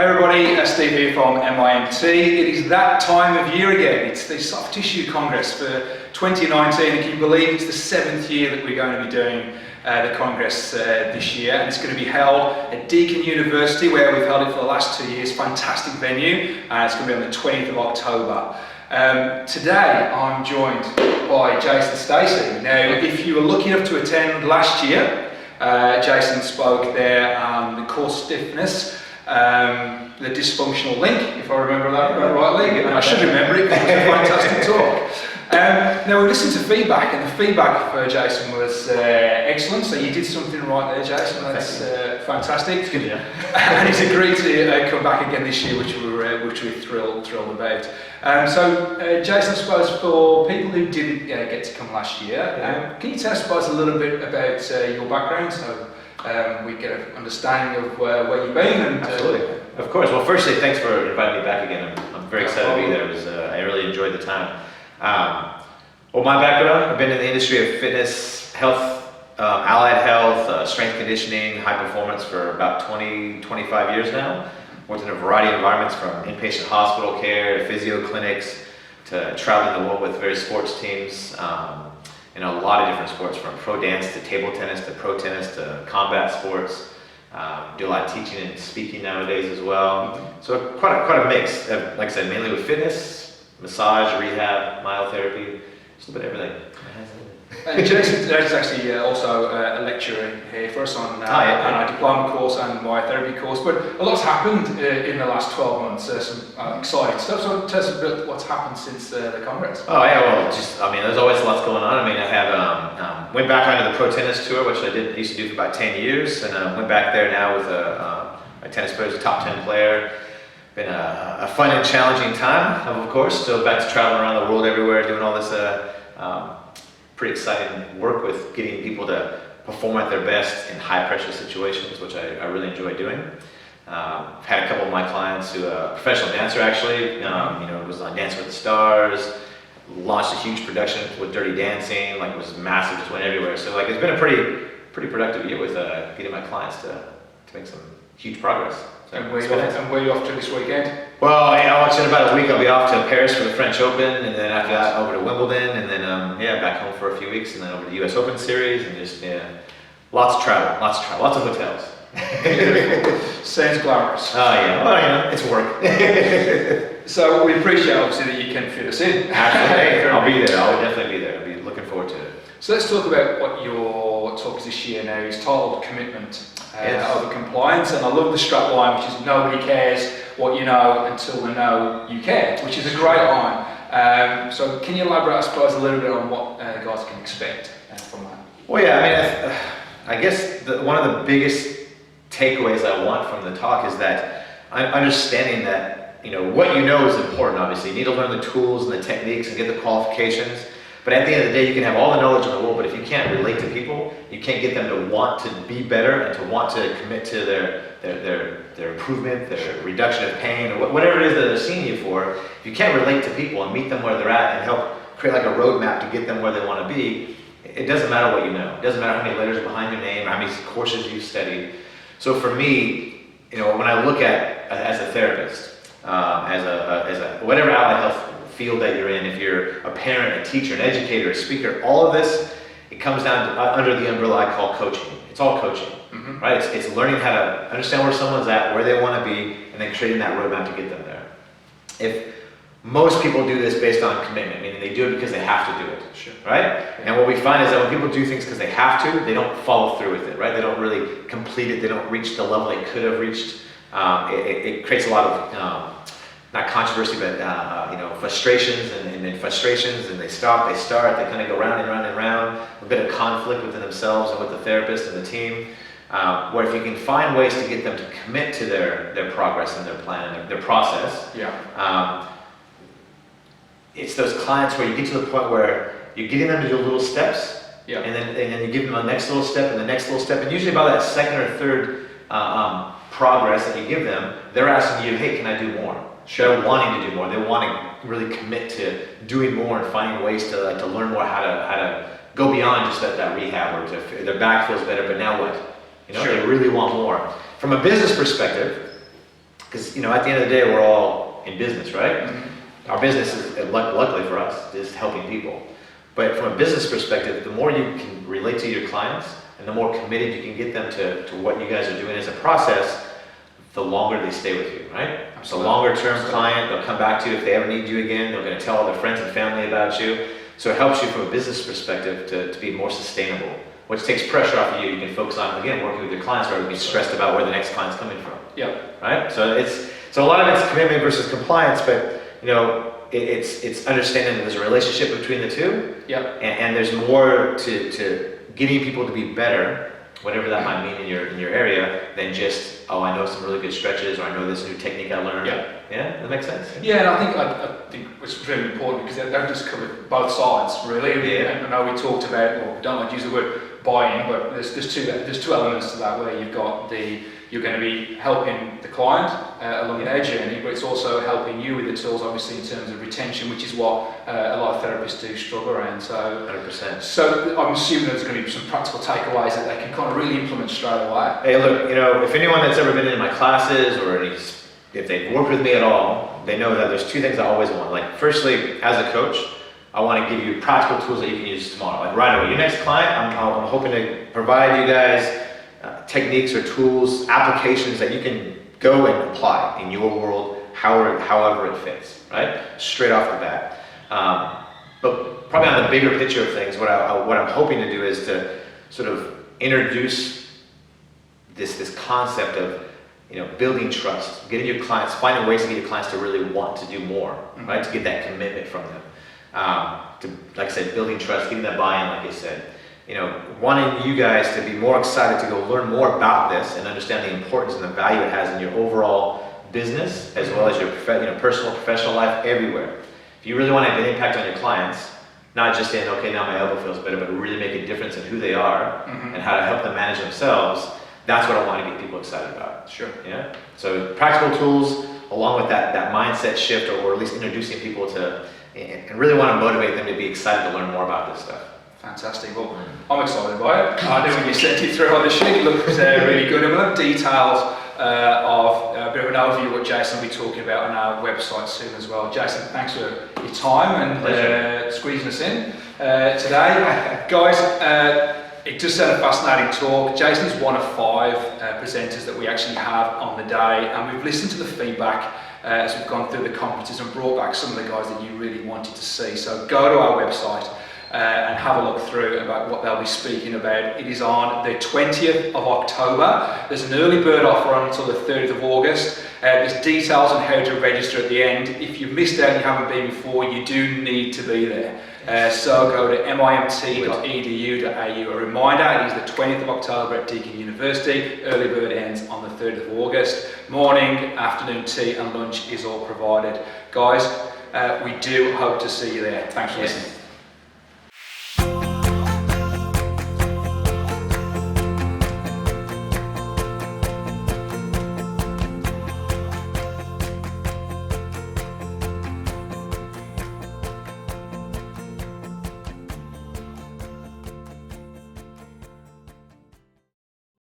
Hi everybody, Steve here from MIMT. It is that time of year again. It's the Soft Tissue Congress for 2019, and can you believe it's the 7th year that we're going to be doing the Congress this year, and it's going to be held at Deakin University, where we've held it for the last 2 years. Fantastic venue, and it's going to be on the 20th of October. Today I'm joined by Jason Stacey. Now, if you were lucky enough to attend last year, Jason spoke there on the core stiffness, the dysfunctional link, if I remember that rightly, and I should remember it because it was a fantastic talk. Now we listened to feedback, and the feedback for Jason was excellent. So you did something right there, Jason. That's fantastic. Good, yeah. And he's agreed to come back again this year, which we're thrilled about. Jason, I suppose for people who didn't get to come last year, can you tell us, I suppose, a little bit about your background, so we get an understanding of where you've been? And, Absolutely. Of course. Well, firstly, thanks for inviting me back again. I'm very excited to be there. I really enjoyed the time. Well, my background, I've been in the industry of fitness, health, allied health, strength conditioning, high performance for about 25 years now. Worked in a variety of environments, from inpatient hospital care to physio clinics to traveling the world with various sports teams in a lot of different sports, from pro dance to table tennis to pro tennis to combat sports. Do a lot of teaching and speaking nowadays as well. So quite a mix, like I said, mainly with fitness, massage, rehab, myotherapy, just a bit of everything. And Jason is actually also a lecturer here for us on our diploma course and myotherapy course. But a lot's happened in the last 12 months, some exciting stuff. So tell us a bit what's happened since the Congress. Oh yeah, well, there's always lots going on. I have went back onto the pro tennis tour, which I used to do for about 10 years, and went back there now with a tennis player who's a top 10 player. Been a fun and challenging time, of course. Still back to traveling around the world everywhere, doing all this pretty exciting work with getting people to perform at their best in high pressure situations, which I really enjoy doing. I've had a couple of my clients who are a professional dancer actually, was on Dancing with the Stars, launched a huge production with Dirty Dancing, it was massive, just went everywhere. So it's been a pretty productive year with getting my clients to make some huge progress. So, and where are you off to this weekend? Well, in about a week I'll be off to Paris for the French Open, and then after that over to Wimbledon, and then back home for a few weeks, and then over to the US Open Series, and just lots of travel, lots of hotels. Sounds glamorous. Oh yeah, well it's work. So we appreciate obviously that you can fit us in. Absolutely, I'll be there. I'll definitely be there. I'll be looking forward to it. So let's talk about what your talk is this year now. It's titled Commitment Over Compliance, and I love the strap line, which is nobody cares what you know until they know you care, which is a great line. So can you elaborate, I suppose, a little bit on what guys can expect from that? Well, yeah, I guess one of the biggest takeaways I want from the talk is that understanding that what you know is important. Obviously, you need to learn the tools and the techniques and get the qualifications. But at the end of the day, you can have all the knowledge in the world, but if you can't relate to people, you can't get them to want to be better and to want to commit to their improvement, their reduction of pain, or whatever it is that they're seeing you for. If you can't relate to people and meet them where they're at and help create a roadmap to get them where they want to be, it doesn't matter what you know. It doesn't matter how many letters are behind your name or how many courses you've studied. So for me, when I look at as a therapist, as a whatever allied health field that you're in, if you're a parent, a teacher, an educator, a speaker, all of this, it comes down to under the umbrella I call coaching. It's all coaching, right? It's learning how to understand where someone's at, where they want to be, and then creating that roadmap to get them there. If most people do this based on commitment, meaning they do it because they have to do it, right? And what we find is that when people do things because they have to, they don't follow through with it, right? They don't really complete it. They don't reach the level they could have reached. It creates a lot of not controversy, but frustrations and frustrations, and they start, they kind of go round and round and round, a bit of conflict within themselves and with the therapist and the team, where if you can find ways to get them to commit to their progress and their plan and their process, it's those clients where you get to the point where you're getting them to do little steps, and then you give them the next little step and the next little step, and usually by that second or third progress that you give them, they're asking you, hey, can I do more? They're wanting to do more. They want to really commit to doing more and finding ways to learn more how to go beyond just that rehab, or their back feels better, but now what? They really want more. From a business perspective, because at the end of the day, we're all in business, right? Our business is, luckily for us, is helping people. But from a business perspective, the more you can relate to your clients and the more committed you can get them to what you guys are doing as a process, the longer they stay with you, right? So longer term client, they'll come back to you if they ever need you again, they're going to tell all their friends and family about you. So it helps you from a business perspective to be more sustainable, which takes pressure off of you. You can focus on, again, working with your clients rather than be stressed about where the next client's coming from. Yeah. Right? So a lot of it's commitment versus compliance, but it's understanding that there's a relationship between the two. Yeah. And there's more to getting people to be better, whatever that might mean in your area, than just, I know some really good stretches, or I know this new technique I learned. Yeah. Yeah, that makes sense. Yeah, and I think it's really important because they've just covered both sides, really. Yeah. And I know we talked about, well, we don't like to use the word buy-in, but there's two elements to that, where you've got you're going to be helping the client along their journey, but it's also helping you with the tools, obviously, in terms of retention, which is what a lot of therapists do struggle around. So 100%. So I'm assuming there's going to be some practical takeaways that they can kind of really implement straight away. Hey, look, if anyone that's ever been in my classes, or if they've worked with me at all, they know that there's two things I always want. Like, firstly, as a coach, I want to give you practical tools that you can use tomorrow. Like right away, your next client, I'm hoping to provide you guys techniques or tools, applications that you can go and apply in your world, however it fits, right? Straight off the bat. But probably on the bigger picture of things, what I'm hoping to do is to sort of introduce this concept of building trust, getting your clients, finding ways to get your clients to really want to do more, right? To get that commitment from them. Like I said, building trust, getting that buy-in, like I said. Wanting you guys to be more excited to go learn more about this and understand the importance and the value it has in your overall business, as well as your personal, professional life, everywhere. If you really want to have an impact on your clients, not just saying, okay, now my elbow feels better, but really make a difference in who they are and how to help them manage themselves, that's what I want to get people excited about. Sure. Yeah. So practical tools, along with that mindset shift, or at least introducing people to, and really want to motivate them to be excited to learn more about this stuff. Fantastic. Well, I'm excited by it. I knew when you sent it through on the sheet, it looked really good. And we'll have details of a bit of an overview of what Jason will be talking about on our website soon as well. Jason, thanks for your time and squeezing us in today. Guys, it just sounded a fascinating talk. Jason's one of 5 presenters that we actually have on the day, and we've listened to the feedback as we've gone through the conferences and brought back some of the guys that you really wanted to see. So go to our website and have a look through about what they'll be speaking about. It is on the 20th of October. There's an early bird offer on until the 30th of August. There's details on how to register at the end. If you've missed out and you haven't been before, you do need to be there. So go to mimt.edu.au. A reminder, it is the 20th of October at Deakin University. Early bird ends on the 3rd of August. Morning, afternoon tea and lunch is all provided. Guys, we do hope to see you there. Thanks for listening.